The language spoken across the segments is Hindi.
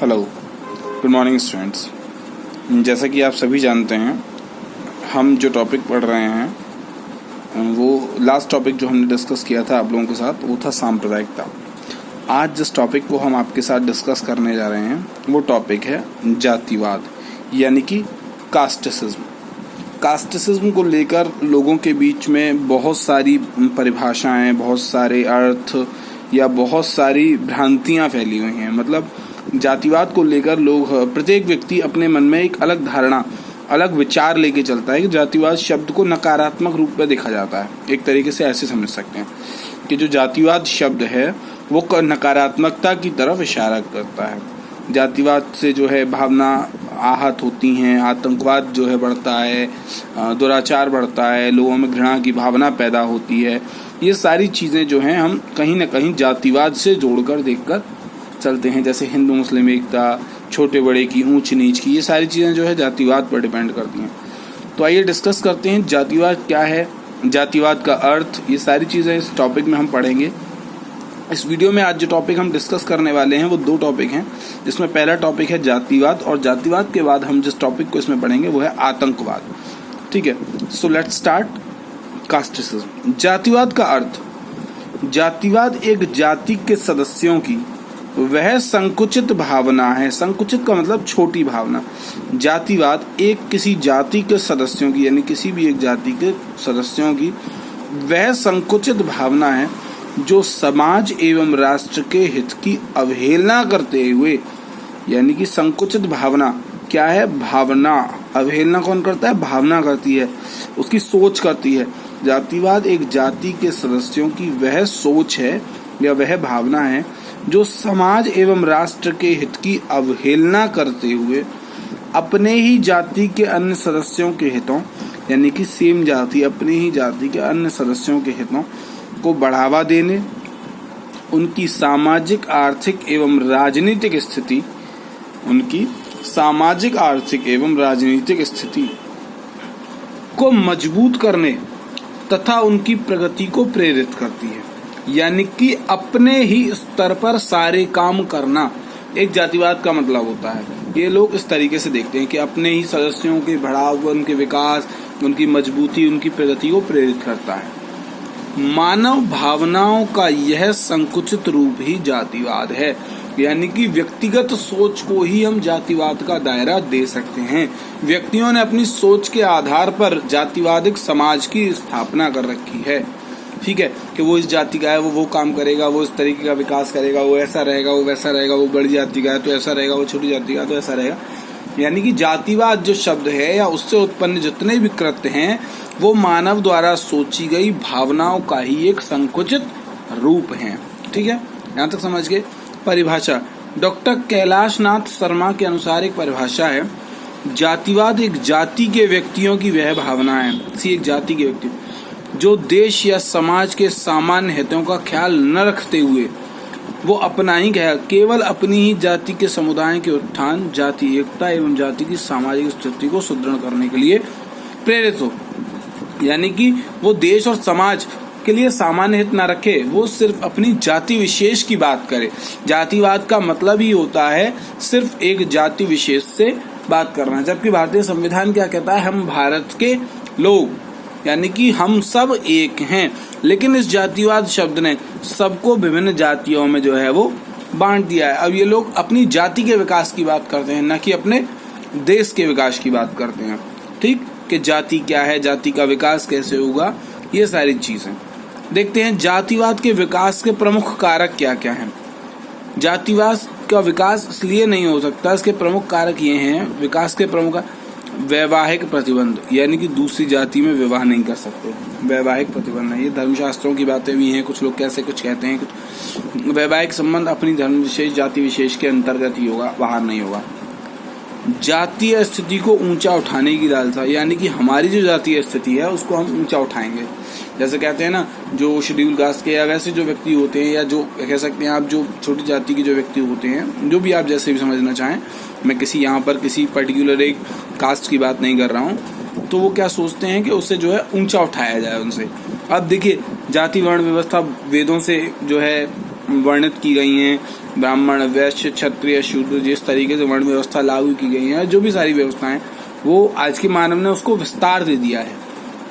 Hello, good morning students. जैसा कि आप सभी जानते हैं, हम जो टॉपिक पढ़ रहे हैं वो लास्ट टॉपिक जो हमने डिस्कस किया था आप लोगों के साथ वो था सांप्रदायिकता। आज जिस टॉपिक को हम आपके साथ डिस्कस करने जा रहे हैं वो टॉपिक है जातिवाद, यानी कि कास्टिसिज्म। कास्टिसिज्म को लेकर लोगों के बीच में बहुत सारी परिभाषाएं, बहुत सारे अर्थ या बहुत सारी भ्रांतियां फैली हुई हैं। मतलब जातिवाद को लेकर लोग, प्रत्येक व्यक्ति अपने मन में एक अलग धारणा, अलग विचार लेके चलता है कि जातिवाद शब्द को नकारात्मक रूप में देखा जाता है। एक तरीके से ऐसे समझ सकते हैं कि जो जातिवाद शब्द है वो नकारात्मकता की तरफ इशारा करता है। जातिवाद से जो है भावना आहत होती हैं, आतंकवाद जो है बढ़ता है, दुराचार बढ़ता है, लोगों में घृणा की भावना पैदा होती है। ये सारी चीज़ें जो हैं हम कहीं ना कहीं जातिवाद से जोड़कर देखकर चलते हैं। जैसे हिंदू मुस्लिम एकता, छोटे बड़े की, ऊंच नीच की, ये सारी चीज़ें जो है जातिवाद पर डिपेंड करती हैं। तो आइए डिस्कस करते हैं जातिवाद क्या है, जातिवाद का अर्थ, ये सारी चीज़ें इस टॉपिक में हम पढ़ेंगे। इस वीडियो में आज जो टॉपिक हम डिस्कस करने वाले हैं वो दो टॉपिक हैं, जिसमें पहला टॉपिक है जातिवाद और जातिवाद के बाद हम जिस टॉपिक को इसमें पढ़ेंगे वो है आतंकवाद। ठीक है, सो लेट्स स्टार्ट। कास्टिसिज्म, जातिवाद का अर्थ। जातिवाद एक जाति के सदस्यों की वह संकुचित भावना है। संकुचित का मतलब छोटी भावना। जातिवाद एक किसी जाति के सदस्यों की, यानी किसी भी एक जाति के सदस्यों की वह संकुचित भावना है जो समाज एवं राष्ट्र के हित की अवहेलना करते हुए, यानी कि संकुचित भावना क्या है? भावना। अवहेलना कौन करता है? भावना करती है, उसकी सोच करती है। जातिवाद एक जाति के सदस्यों की वह सोच है या वह भावना है जो समाज एवं राष्ट्र के हित की अवहेलना करते हुए अपने ही जाति के अन्य सदस्यों के हितों, यानी कि सेम जाति, अपने ही जाति के अन्य सदस्यों के हितों को बढ़ावा देने, उनकी सामाजिक आर्थिक एवं राजनीतिक स्थिति, उनकी सामाजिक आर्थिक एवं राजनीतिक स्थिति को मजबूत करने तथा उनकी प्रगति को प्रेरित करती है। यानी कि अपने ही स्तर पर सारे काम करना एक जातिवाद का मतलब होता है। ये लोग इस तरीके से देखते हैं कि अपने ही सदस्यों के बढ़ाव, उनके विकास, उनकी मजबूती, उनकी प्रगति को प्रेरित करता है। मानव भावनाओं का यह संकुचित रूप ही जातिवाद है। यानी कि व्यक्तिगत सोच को ही हम जातिवाद का दायरा दे सकते हैं। व्यक्तियों ने अपनी सोच के आधार पर जातिवादिक समाज की स्थापना कर रखी है। ठीक है, कि वो इस जाति का है, वो काम करेगा, वो इस तरीके का विकास करेगा, वो ऐसा रहेगा, वो वैसा रहेगा, वो बड़ी जाति का है तो ऐसा रहेगा, वो छोटी जाति का है तो ऐसा रहेगा। यानी कि जातिवाद जो शब्द है या उससे उत्पन्न जितने भी कृत्य हैं वो मानव द्वारा सोची गई भावनाओं का ही एक संकुचित रूप है। ठीक है, यहाँ तक समझ गए। परिभाषा, डॉक्टर कैलाश नाथ शर्मा के अनुसार एक परिभाषा है, जातिवाद एक जाति के व्यक्तियों की वह भावना है, एक जाति के व्यक्ति जो देश या समाज के सामान्य हितों का ख्याल न रखते हुए वो अपना ही केवल अपनी ही जाति के समुदाय के उत्थान, जाति एकता एवं जाति की सामाजिक स्थिति को सुदृढ़ करने के लिए प्रेरित हो। यानी कि वो देश और समाज के लिए सामान्य हित न रखे, वो सिर्फ अपनी जाति विशेष की बात करे। जातिवाद का मतलब ही होता है सिर्फ एक जाति विशेष से बात करना। जबकि भारतीय संविधान क्या कहता है? हम भारत के लोग, यानी कि हम सब एक हैं। लेकिन इस जातिवाद शब्द ने सबको विभिन्न जातियों में जो है वो बांट दिया है। अब ये लोग अपनी जाति के विकास की बात करते हैं, न कि अपने देश के विकास की बात करते हैं। ठीक, कि जाति क्या है, जाति का विकास कैसे होगा, ये सारी चीजें देखते हैं। जातिवाद के विकास के प्रमुख कारक क्या क्या हैं? जातिवाद का विकास इसलिए नहीं हो सकता, इसके प्रमुख कारक ये हैं। विकास के प्रमुख वैवाहिक प्रतिबंध, यानी कि दूसरी जाति में विवाह नहीं कर सकते, वैवाहिक प्रतिबंध है। ये धर्मशास्त्रों की बातें भी हैं, कुछ लोग कैसे कुछ कहते हैं, कुछ वैवाहिक संबंध अपनी धर्म विशेष, जाति विशेष के अंतर्गत ही होगा, बाहर नहीं होगा। जातीय स्थिति को ऊंचा उठाने की लालसा, यानी कि हमारी जो जातीय स्थिति है उसको हम ऊंचा उठाएंगे। जैसे कहते हैं ना, जो शेड्यूल कास्ट के या वैसे जो व्यक्ति होते हैं, या जो कह सकते हैं आप जो छोटी जाति के जो व्यक्ति होते हैं, जो भी आप जैसे भी समझना चाहें, मैं किसी यहाँ पर किसी पर्टिकुलर एक कास्ट की बात नहीं कर रहा हूँ, तो वो क्या सोचते हैं कि उससे जो है ऊंचा उठाया जाए उनसे। अब देखिए, जाति वर्ण व्यवस्था वेदों से जो है वर्णित की गई हैं, ब्राह्मण, वैश्य, क्षत्रिय, शूद्र, जिस तरीके से वर्ण व्यवस्था लागू की गई है, जो भी सारी व्यवस्थाएं, वो आज के मानव ने उसको विस्तार दे दिया है।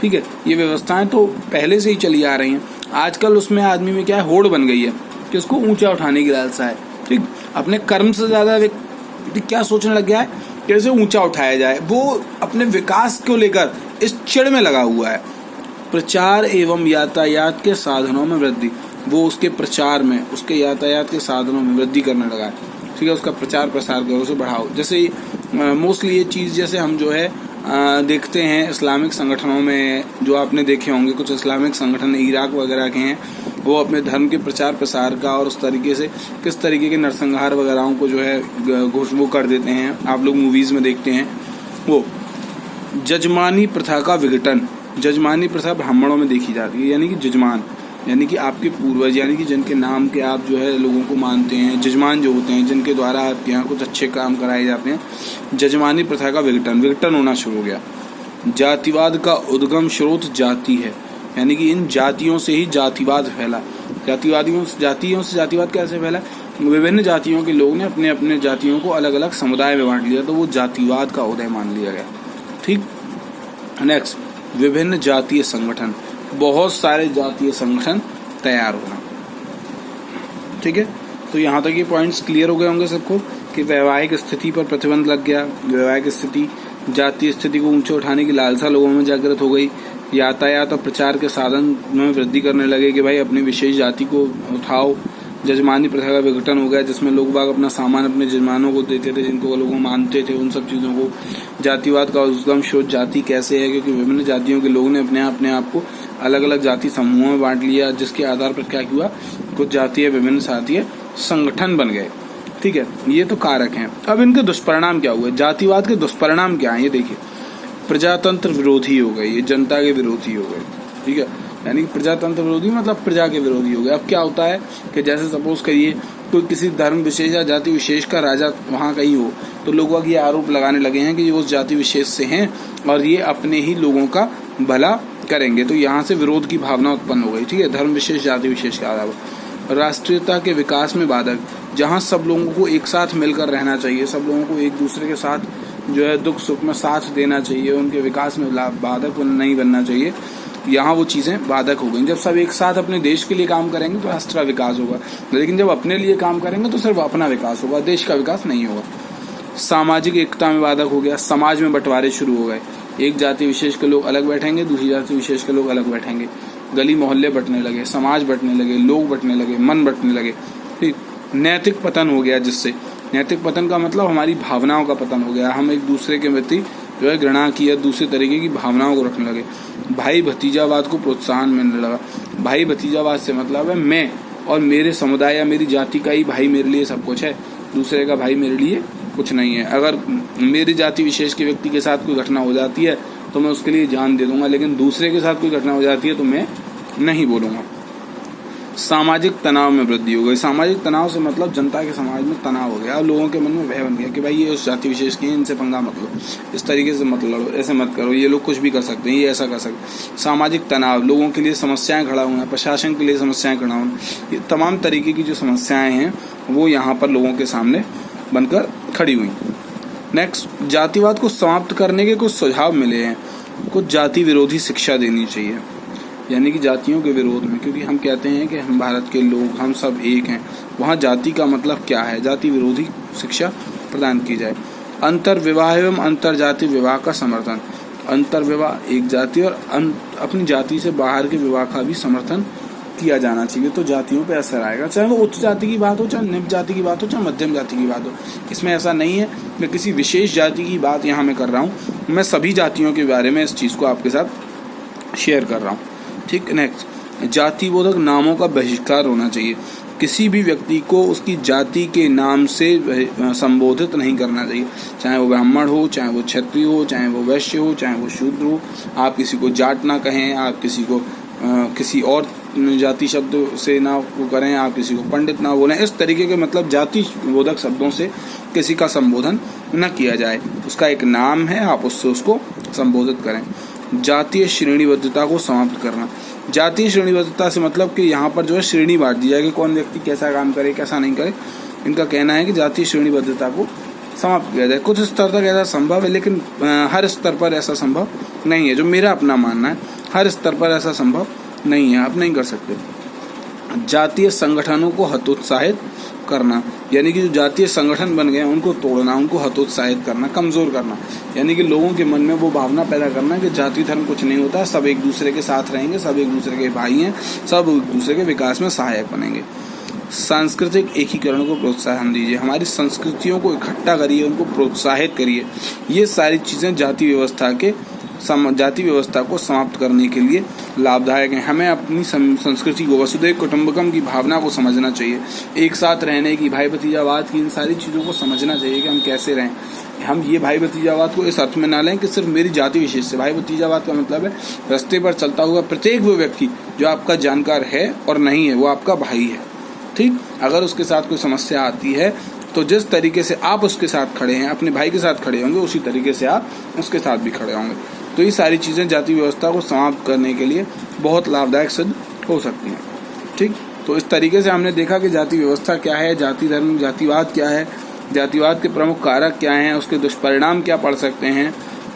ठीक है, ये व्यवस्थाएं तो पहले से ही चली आ रही हैं। आजकल उसमें आदमी में क्या है, होड़ बन गई है कि उसको ऊंचा उठाने की लालसा है। ठीक, अपने कर्म से ज्यादा व्यक्ति क्या सोचने लग गया है, कैसे ऊंचा उठाया जाए। वो अपने विकास को लेकर इस चिड़ में लगा हुआ है। प्रचार एवं यातायात के साधनों में वृद्धि, वो उसके प्रचार में, उसके यातायात के साधनों में वृद्धि करने लगा है। ठीक है, उसका प्रचार प्रसार करो, उसे बढ़ाओ। जैसे मोस्टली ये चीज़ जैसे हम जो है देखते हैं इस्लामिक संगठनों में, जो आपने देखे होंगे कुछ इस्लामिक संगठन इराक वगैरह के हैं, वो अपने धर्म के प्रचार प्रसार का और उस तरीके से किस तरीके के नरसंहार वगैरह को जो है घोषणा कर देते हैं। आप लोग मूवीज़ में देखते हैं। वो जजमानी प्रथा का विघटन, जजमानी प्रथा ब्राह्मणों में देखी जाती है, यानी कि जजमान यानी कि आपके पूर्वज, यानी कि जिनके नाम के आप जो है लोगों को मानते हैं, जजमान जो होते हैं, जिनके द्वारा आपके यहाँ कुछ अच्छे काम कराए जाते हैं, जजमानी प्रथा का विघटन होना शुरू हो गया। जातिवाद का उद्गम स्रोत जाति है, यानी कि इन जातियों से ही जातिवाद फैला। जातियों से जातिवाद कैसे फैला? विभिन्न जातियों के लोग ने अपने अपने जातियों को अलग अलग समुदाय में बांट लिया, तो वो जातिवाद का उदय मान लिया गया। ठीक, नेक्स्ट, विभिन्न जातीय संगठन, बहुत सारे जातीय संगठन तैयार होना। ठीक है, तो यहाँ तक ये पॉइंट्स क्लियर हो गए होंगे सबको कि वैवाहिक स्थिति पर प्रतिबंध लग गया। वैवाहिक स्थिति, जातीय स्थिति को ऊंचे उठाने की लालसा लोगों में जागृत हो गई। यातायात और प्रचार के साधन में वृद्धि करने लगे कि भाई अपनी विशेष जाति को उठाओ। जजमानी प्रथा का विघटन हो गया, जिसमें लोग बाग अपना सामान अपने जजमानों को देते थे, जिनको लोग मानते थे, उन सब चीज़ों को। जातिवाद का उद्गम स्रोत जाति कैसे है? क्योंकि विभिन्न जातियों के लोगों ने अपने आप को अलग अलग जाति समूहों में बांट लिया, जिसके आधार पर क्या हुआ, कुछ जातीय विभिन्न जातीय संगठन बन गए। ठीक है, ये तो कारक हैं। अब इनके दुष्परिणाम क्या हुए? जातिवाद के दुष्परिणाम क्या है ये देखिए। प्रजातंत्र विरोधी हो गए, ये जनता के विरोधी हो गए। ठीक है, यानी कि प्रजातंत्र विरोधी मतलब प्रजा के विरोधी हो गए। अब क्या होता है कि जैसे सपोज करिए कोई किसी धर्म विशेष या जाति विशेष का राजा वहाँ कहीं हो, तो लोगों ये आरोप लगाने लगे हैं कि ये उस जाति विशेष से हैं और ये अपने ही लोगों का भला करेंगे, तो यहाँ से विरोध की भावना उत्पन्न हो गई। ठीक है, धर्म विशेष जाति विशेष के आधार पर। राष्ट्रीयता के विकास में बाधक, जहाँ सब लोगों को एक साथ मिलकर रहना चाहिए, सब लोगों को एक दूसरे के साथ जो है दुख सुख में साथ देना चाहिए, उनके विकास में बाधक नहीं बनना चाहिए, यहाँ वो चीज़ें बाधक हो गई। जब सब एक साथ अपने देश के लिए काम करेंगे तो राष्ट्र का विकास होगा, लेकिन जब अपने लिए काम करेंगे तो सिर्फ अपना विकास होगा, देश का विकास नहीं होगा। सामाजिक एकता में बाधक हो गया, समाज में बंटवारे शुरू हो गए। एक जाति विशेष के लोग अलग बैठेंगे, दूसरी जाति विशेष के लोग अलग बैठेंगे। गली मोहल्ले बंटने लगे, समाज बंटने लगे, लोग बंटने लगे, मन बंटने लगे। ठीक, नैतिक पतन हो गया, जिससे नैतिक पतन का मतलब हमारी भावनाओं का पतन हो गया। हम एक दूसरे के प्रति जो है घृणा की या दूसरे तरीके की भावनाओं को रखने लगे। भाई भतीजावाद को प्रोत्साहन मिलने लगा। भाई भतीजावाद से मतलब है मैं और मेरे समुदाय या मेरी जाति का ही भाई मेरे लिए सब कुछ है, दूसरे का भाई मेरे लिए कुछ नहीं है। अगर मेरी जाति विशेष के व्यक्ति के साथ कोई घटना हो जाती है तो मैं उसके लिए जान दे दूंगा, लेकिन दूसरे के साथ कोई घटना हो जाती है तो मैं नहीं बोलूँगा। सामाजिक तनाव में वृद्धि हो गई। सामाजिक तनाव से मतलब जनता के समाज में तनाव हो गया, लोगों के मन में भय बन गया कि भाई ये उस जाति विशेष के हैं, इनसे पंगा मत लो, इस तरीके से मत लड़ो, ऐसे मत करो, ये लोग कुछ भी कर सकते हैं, ये ऐसा कर सकते। सामाजिक तनाव, लोगों के लिए समस्याएं खड़ा होना, प्रशासन के लिए समस्याएं खड़ा होना, ये तमाम तरीके की जो समस्याएं हैं वो यहाँ पर लोगों के सामने बनकर खड़ी हुई। नेक्स्ट, जातिवाद को समाप्त करने के कुछ सुझाव मिले हैं। कुछ जाति विरोधी शिक्षा देनी चाहिए, यानी कि जातियों के विरोध में, क्योंकि हम कहते हैं कि हम भारत के लोग, हम सब एक हैं। वहाँ जाति का मतलब क्या है? जाति विरोधी शिक्षा प्रदान की जाए। अंतर विवाह एवं अंतर जाति विवाह का समर्थन। अंतर विवाह, एक जाति और अपनी जाति से बाहर के विवाह का भी समर्थन किया जाना चाहिए, तो जातियों पे असर आएगा। चाहे वो उच्च जाति की बात हो, चाहे निम्न जाति की बात हो, चाहे मध्यम जाति की बात हो। इसमें ऐसा नहीं है मैं किसी विशेष जाति की बात यहाँ मैं कर रहा हूँ, मैं सभी जातियों के बारे में इस चीज़ को आपके साथ शेयर कर रहा हूँ। ठीक, नेक्स्ट, जाति बोधक नामों का बहिष्कार होना चाहिए। किसी भी व्यक्ति को उसकी जाति के नाम से संबोधित नहीं करना चाहिए, चाहे वो ब्राह्मण हो, चाहे वो क्षत्रिय हो, चाहे वो वैश्य हो, चाहे वो शूद्र हो। आप किसी को जाट ना कहें, आप किसी को किसी और जाति शब्द से ना वो करें, आप किसी को पंडित ना बोलें। इस तरीके के मतलब जाति बोधक शब्दों से किसी का संबोधन न किया जाए। उसका एक नाम है, आप उससे उसको संबोधित करें। जातीय श्रेणीबद्धता को समाप्त करना, जातीय श्रेणीबद्धता से मतलब कि यहाँ पर जो है श्रेणी बांट दी जाए कि कौन व्यक्ति कैसा काम करे कैसा नहीं करे। इनका कहना है कि जातीय श्रेणीबद्धता को समाप्त किया जाए। कुछ स्तर तक ऐसा संभव है, लेकिन हर स्तर पर ऐसा संभव नहीं है। जो मेरा अपना मानना है, हर स्तर पर ऐसा संभव नहीं है, आप नहीं कर सकते। जातीय संगठनों को हतोत्साहित करना, यानी कि जो जातीय संगठन बन गए हैं उनको तोड़ना, उनको हतोत्साहित करना, कमजोर करना, यानी कि लोगों के मन में वो भावना पैदा करना कि जाति धर्म कुछ नहीं होता, सब एक दूसरे के साथ रहेंगे, सब एक दूसरे के भाई हैं, सब एक दूसरे के विकास में सहायक बनेंगे। सांस्कृतिक एकीकरण को प्रोत्साहन दीजिए, हमारी संस्कृतियों को इकट्ठा करिए, उनको प्रोत्साहित करिए। ये सारी चीज़ें जाति व्यवस्था को समाप्त करने के लिए लाभदायक हैं। हमें अपनी संस्कृति को, वसुधैव कुटुंबकम की भावना को समझना चाहिए, एक साथ रहने की, भाई भतीजावाद की, इन सारी चीज़ों को समझना चाहिए कि हम कैसे रहें। हम ये भाई भतीजावाद को इस अर्थ में ना लें कि सिर्फ मेरी जाति विशेष से। भाई भतीजावाद का मतलब है रास्ते पर चलता हुआ प्रत्येक वो व्यक्ति जो आपका जानकार है और नहीं है, वो आपका भाई है। ठीक, अगर उसके साथ कोई समस्या आती है तो जिस तरीके से आप उसके साथ खड़े हैं, अपने भाई के साथ खड़े होंगे, उसी तरीके से आप उसके साथ भी खड़े होंगे। तो ये सारी चीज़ें जाति व्यवस्था को समाप्त करने के लिए बहुत लाभदायक सिद्ध हो सकती हैं। ठीक, तो इस तरीके से हमने देखा कि जाति व्यवस्था क्या है, जाति धर्म, जातिवाद क्या है, जातिवाद के प्रमुख कारक क्या हैं, उसके दुष्परिणाम क्या पड़ सकते हैं,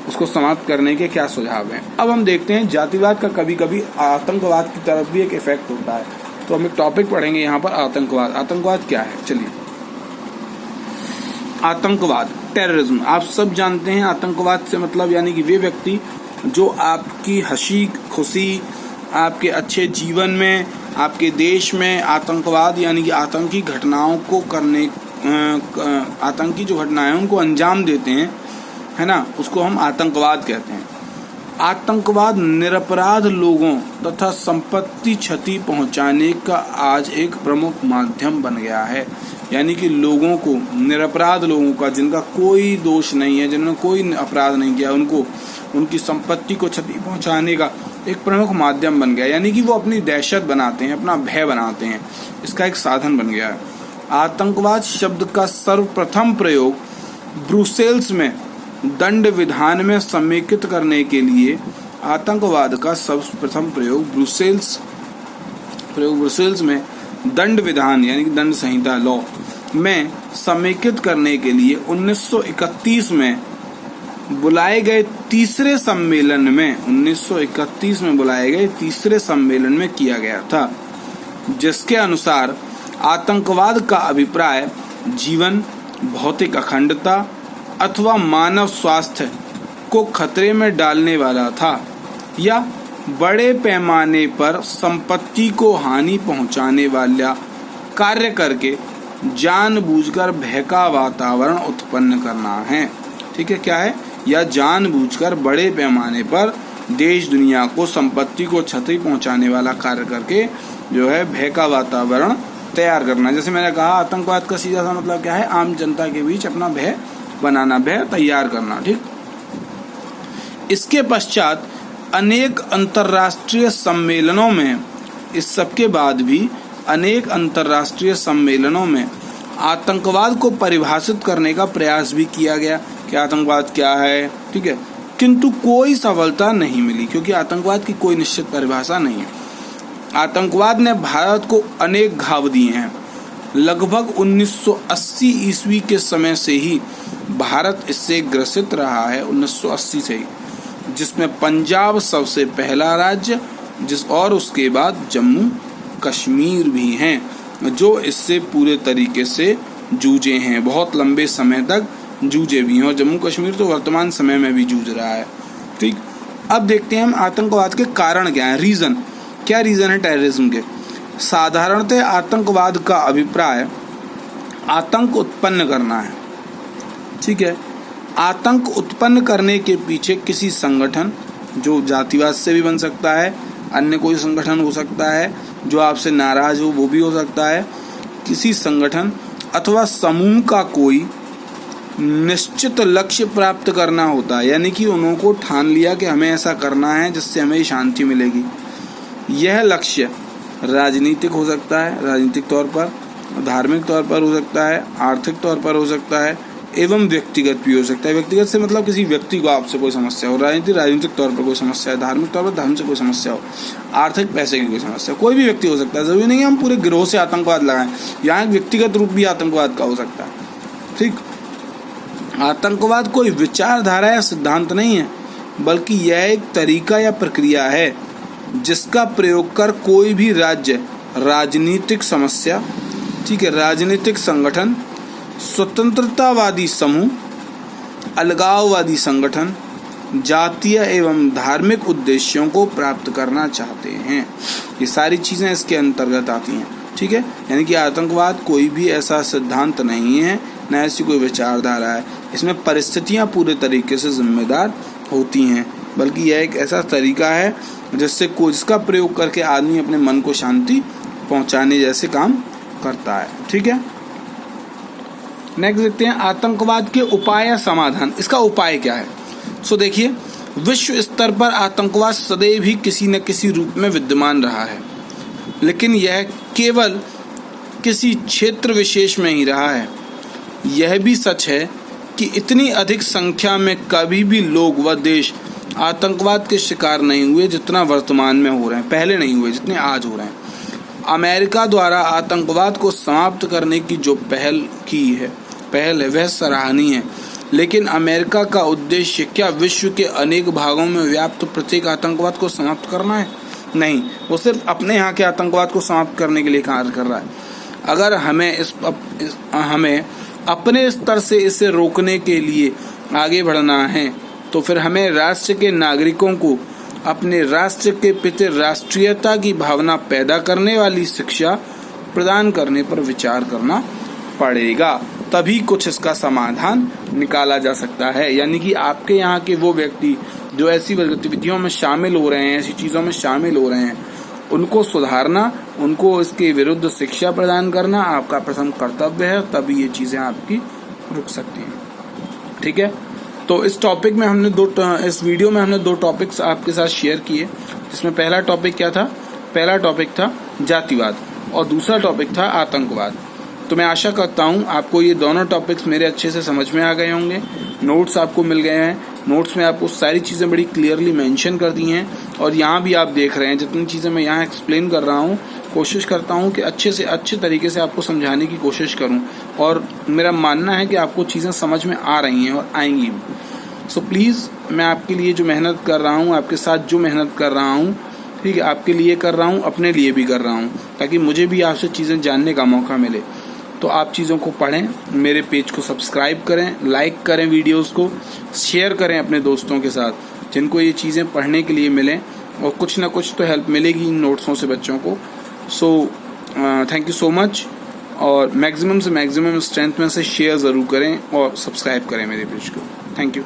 उसको समाप्त करने के क्या सुझाव हैं। अब हम देखते हैं जातिवाद का कभी कभी आतंकवाद की तरफ भी एक इफेक्ट होता है। तो हम एक टॉपिक पढ़ेंगे यहाँ पर, आतंकवाद। आतंकवाद क्या है, चलिए। आतंकवाद, टेररिज्म, आप सब जानते हैं आतंकवाद से मतलब यानी कि वे व्यक्ति जो आपकी हंसी खुशी, आपके अच्छे जीवन में, आपके देश में आतंकवाद यानी कि आतंकी घटनाओं को करने, आतंकी जो घटनाएं उनको अंजाम देते हैं, है ना, उसको हम आतंकवाद कहते हैं। आतंकवाद निरपराध लोगों तथा संपत्ति क्षति पहुंचाने का आज एक प्रमुख माध्यम बन गया है। यानी कि लोगों को, निरपराध लोगों का, जिनका कोई दोष नहीं है, जिन्होंने कोई अपराध नहीं किया, उनको उनकी संपत्ति को क्षति पहुंचाने का एक प्रमुख माध्यम बन गया। यानी कि वो अपनी दहशत बनाते हैं, अपना भय बनाते हैं, इसका एक साधन बन गया है। आतंकवाद शब्द का सर्वप्रथम प्रयोग ब्रुसेल्स में दंड विधान में समेकित करने के लिए, आतंकवाद का सर्वप्रथम प्रयोग ब्रुसेल्स में दंड विधान यानी कि दंड संहिता लॉ में समेकित करने के लिए 1931 में बुलाए गए तीसरे सम्मेलन में, 1931 में बुलाए गए तीसरे सम्मेलन में किया गया था, जिसके अनुसार आतंकवाद का अभिप्राय जीवन, भौतिक अखंडता अथवा मानव स्वास्थ्य को खतरे में डालने वाला था या बड़े पैमाने पर संपत्ति को हानि पहुंचाने वाला कार्य करके जानबूझकर भय का वातावरण उत्पन्न करना है। ठीक है, क्या है, या जानबूझकर बड़े पैमाने पर देश दुनिया को संपत्ति को क्षति पहुंचाने वाला कार्य करके जो है भय का वातावरण तैयार करना। जैसे मैंने कहा, आतंकवाद का सीधा सा मतलब क्या है, आम जनता के बीच अपना भय बनाना, भय तैयार करना। ठीक, इसके पश्चात अनेक अंतर्राष्ट्रीय सम्मेलनों में, इस सब के बाद भी अनेक अंतर्राष्ट्रीय सम्मेलनों में आतंकवाद को परिभाषित करने का प्रयास भी किया गया कि आतंकवाद क्या है। ठीक है, किंतु कोई सफलता नहीं मिली, क्योंकि आतंकवाद की कोई निश्चित परिभाषा नहीं है। आतंकवाद ने भारत को अनेक घाव दिए हैं। लगभग 1980 ईस्वी के समय से ही भारत इससे ग्रसित रहा है, 1980 से ही, जिसमें पंजाब सबसे पहला राज्य, और उसके बाद जम्मू कश्मीर भी हैं जो इससे पूरे तरीके से जूझे हैं, बहुत लंबे समय तक जूझे भी हैं, और जम्मू कश्मीर तो वर्तमान समय में भी जूझ रहा है। ठीक, अब देखते हैं हम आतंकवाद के कारण क्या है, रीजन क्या, रीजन है टेररिज्म के। साधारणतः आतंकवाद का अभिप्राय आतंक उत्पन्न करना है। ठीक है, आतंक उत्पन्न करने के पीछे किसी संगठन, जो जातिवाद से भी बन सकता है, अन्य कोई संगठन हो सकता है, जो आपसे नाराज हो वो भी हो सकता है, किसी संगठन अथवा समूह का कोई निश्चित लक्ष्य प्राप्त करना होता है। यानी कि उन्होंने को ठान लिया कि हमें ऐसा करना है जिससे हमें शांति मिलेगी। यह लक्ष्य राजनीतिक हो सकता है, राजनीतिक तौर पर, धार्मिक तौर पर हो सकता है, आर्थिक तौर पर हो सकता है, एवं व्यक्तिगत भी हो सकता है। व्यक्तिगत से मतलब किसी व्यक्ति को आपसे कोई समस्या हो, राजनीतिक तौर पर कोई समस्या है, धार्मिक तौर पर धर्म से कोई समस्या हो, आर्थिक पैसे की कोई समस्या, कोई भी व्यक्ति हो सकता है। जरूरी नहीं है हम पूरे गिरोह से आतंकवाद लगाएं, यहाँ एक व्यक्तिगत रूप भी आतंकवाद का हो सकता है। ठीक, आतंकवाद कोई विचारधारा या सिद्धांत नहीं है, बल्कि यह एक तरीका या प्रक्रिया है जिसका प्रयोग कर कोई भी राज्य, राजनीतिक समस्या, ठीक है, राजनीतिक संगठन, स्वतंत्रतावादी समूह, अलगाववादी संगठन, जातीय एवं धार्मिक उद्देश्यों को प्राप्त करना चाहते हैं। ये सारी चीज़ें इसके अंतर्गत आती हैं। ठीक है, यानी कि आतंकवाद कोई भी ऐसा सिद्धांत नहीं है, न ऐसी कोई विचारधारा है। इसमें परिस्थितियां पूरे तरीके से जिम्मेदार होती हैं, बल्कि यह एक ऐसा तरीका है जिसका प्रयोग करके आदमी अपने मन को शांति पहुंचाने जैसे काम करता है। ठीक है, नेक्स्ट देखते हैं आतंकवाद के उपाय या समाधान। इसका उपाय क्या है? सो देखिए, विश्व स्तर पर आतंकवाद सदैव ही किसी न किसी रूप में विद्यमान रहा है, लेकिन यह केवल किसी क्षेत्र विशेष में ही रहा है। यह भी सच है कि इतनी अधिक संख्या में कभी भी लोग व देश आतंकवाद के शिकार नहीं हुए जितना वर्तमान में हो रहे हैं, पहले नहीं हुए जितने आज हो रहे हैं। अमेरिका द्वारा आतंकवाद को समाप्त करने की जो पहल है वह सराहनीय है, लेकिन अमेरिका का उद्देश्य क्या विश्व के अनेक भागों में व्याप्त प्रत्येक आतंकवाद को समाप्त करना है? नहीं, वो सिर्फ अपने यहाँ के आतंकवाद को समाप्त करने के लिए कार्य कर रहा है। अगर हमें अपने स्तर से इसे रोकने के लिए आगे बढ़ना है तो फिर हमें राष्ट्र के नागरिकों को अपने राष्ट्र के प्रति राष्ट्रीयता की भावना पैदा करने वाली शिक्षा प्रदान करने पर विचार करना पड़ेगा, तभी कुछ इसका समाधान निकाला जा सकता है। यानी कि आपके यहाँ के वो व्यक्ति जो ऐसी गतिविधियों में शामिल हो रहे हैं, ऐसी चीज़ों में शामिल हो रहे हैं, उनको सुधारना, उनको इसके विरुद्ध शिक्षा प्रदान करना आपका प्रथम कर्तव्य है, तभी ये चीज़ें आपकी रुक सकती हैं। ठीक है, तो इस टॉपिक में इस वीडियो में हमने दो टॉपिक्स आपके साथ शेयर किए, जिसमें पहला टॉपिक क्या था? पहला टॉपिक था जातिवाद और दूसरा टॉपिक था आतंकवाद। तो मैं आशा करता हूँ आपको ये दोनों टॉपिक्स मेरे अच्छे से समझ में आ गए होंगे। नोट्स आपको मिल गए हैं, नोट्स में आपको सारी चीज़ें बड़ी क्लियरली मेंशन कर दी हैं, और यहाँ भी आप देख रहे हैं जितनी चीज़ें मैं यहाँ एक्सप्लेन कर रहा हूँ, कोशिश करता हूँ कि अच्छे से अच्छे तरीके से आपको समझाने की कोशिश करूँ, और मेरा मानना है कि आपको चीज़ें समझ में आ रही हैं और आएंगी भी। सो प्लीज़, मैं आपके लिए जो मेहनत कर रहा हूँ, आपके साथ जो मेहनत कर रहा हूँ, ठीक है, आपके लिए कर रहा हूँ, अपने लिए भी कर रहा हूँ, ताकि मुझे भी आपसे चीज़ें जानने का मौका मिले। तो आप चीज़ों को पढ़ें, मेरे पेज को सब्सक्राइब करें, लाइक करें, वीडियोस को शेयर करें अपने दोस्तों के साथ जिनको ये चीज़ें पढ़ने के लिए मिलें, और कुछ ना कुछ तो हेल्प मिलेगी इन नोट्सों से बच्चों को। So thank you so much, और मैक्सिमम से मैक्सिमम स्ट्रेंथ में से शेयर ज़रूर करें और सब्सक्राइब करें मेरे पेज को। Thank you.